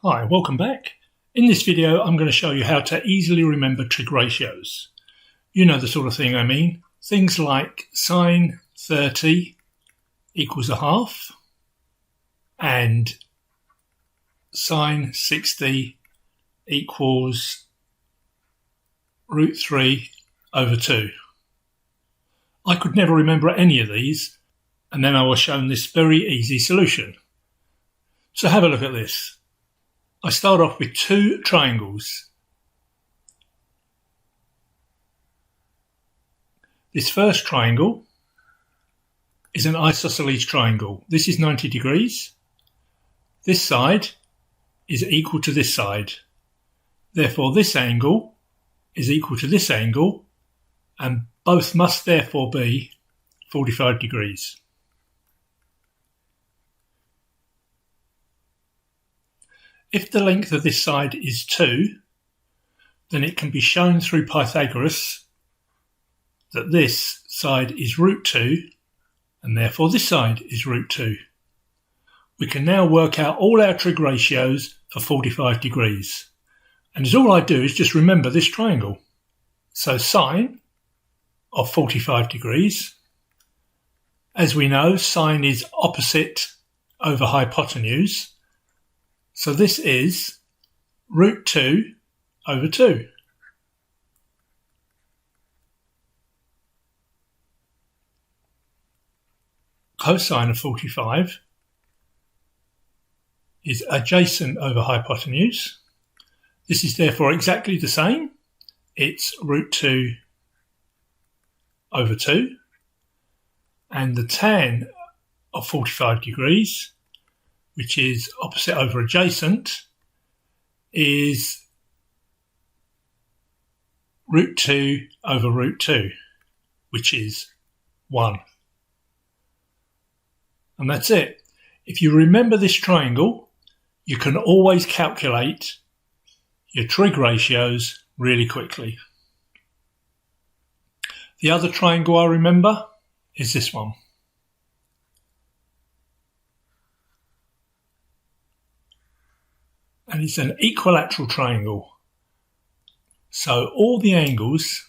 Hi, welcome back. In this video I'm going to show you how to easily remember trig ratios. You know the sort of thing I mean. Things like sine 30 equals a half and sine 60 equals root 3 over 2. I could never remember any of these, and then I was shown this very easy solution. So have a look at this. I start off with two triangles. This first triangle is an isosceles triangle. This is 90 degrees. This side is equal to this side. Therefore, this angle is equal to this angle, and both must therefore be 45 degrees. If the length of this side is 2, then it can be shown through Pythagoras that this side is root 2, and therefore this side is root 2. We can now work out all our trig ratios for 45 degrees. And all I do is just remember this triangle. So sine of 45 degrees. As we know, sine is opposite over hypotenuse. So this is root 2 over 2. Cosine of 45 is adjacent over hypotenuse. This is therefore exactly the same. It's root 2 over 2. And the tan of 45 degrees, which is opposite over adjacent, is root 2 over root 2, which is 1. And that's it. If you remember this triangle, you can always calculate your trig ratios really quickly. The other triangle I remember is this one. And it's an equilateral triangle. So all the angles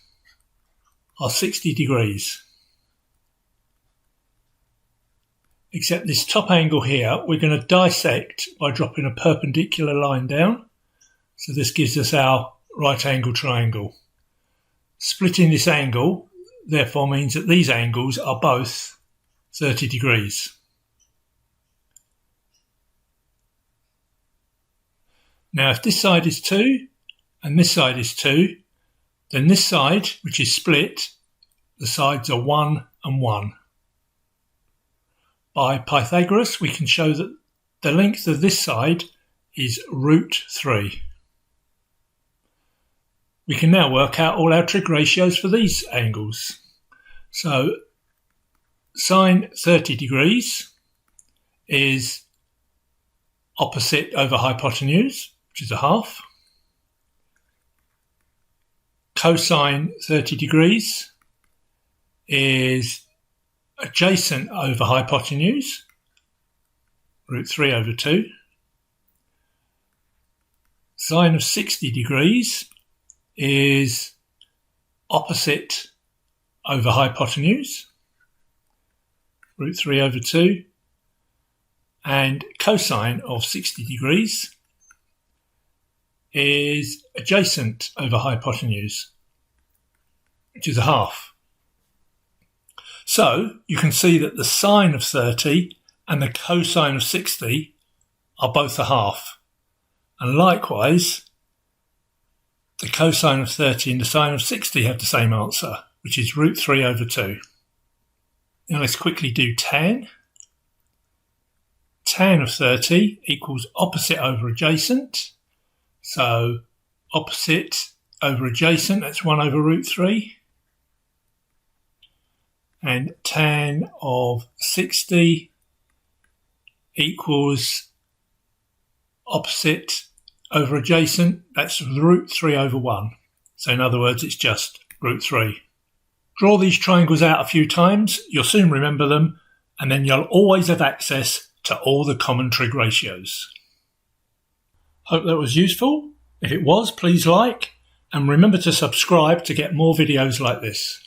are 60 degrees. Except this top angle here, we're going to dissect by dropping a perpendicular line down. So this gives us our right angle triangle. Splitting this angle, therefore, means that these angles are both 30 degrees. Now, if this side is 2 and this side is 2, then this side, which is split, the sides are 1 and 1. By Pythagoras, we can show that the length of this side is root 3. We can now work out all our trig ratios for these angles. So sine 30 degrees is opposite over hypotenuse, which is a half. Cosine 30 degrees is adjacent over hypotenuse, root 3 over 2. Sine of 60 degrees is opposite over hypotenuse, root 3 over 2. And cosine of 60 degrees is adjacent over hypotenuse, which is a half. So you can see that the sine of 30 and the cosine of 60 are both a half. And likewise, the cosine of 30 and the sine of 60 have the same answer, which is root 3 over 2. Now let's quickly do tan. Tan of 30 equals opposite over adjacent. So opposite over adjacent, that's 1 over root 3. And tan of 60 equals opposite over adjacent, that's root 3 over 1. So in other words, it's just root 3. Draw these triangles out a few times, you'll soon remember them, and then you'll always have access to all the common trig ratios. Hope that was useful. If it was, please like, and remember to subscribe to get more videos like this.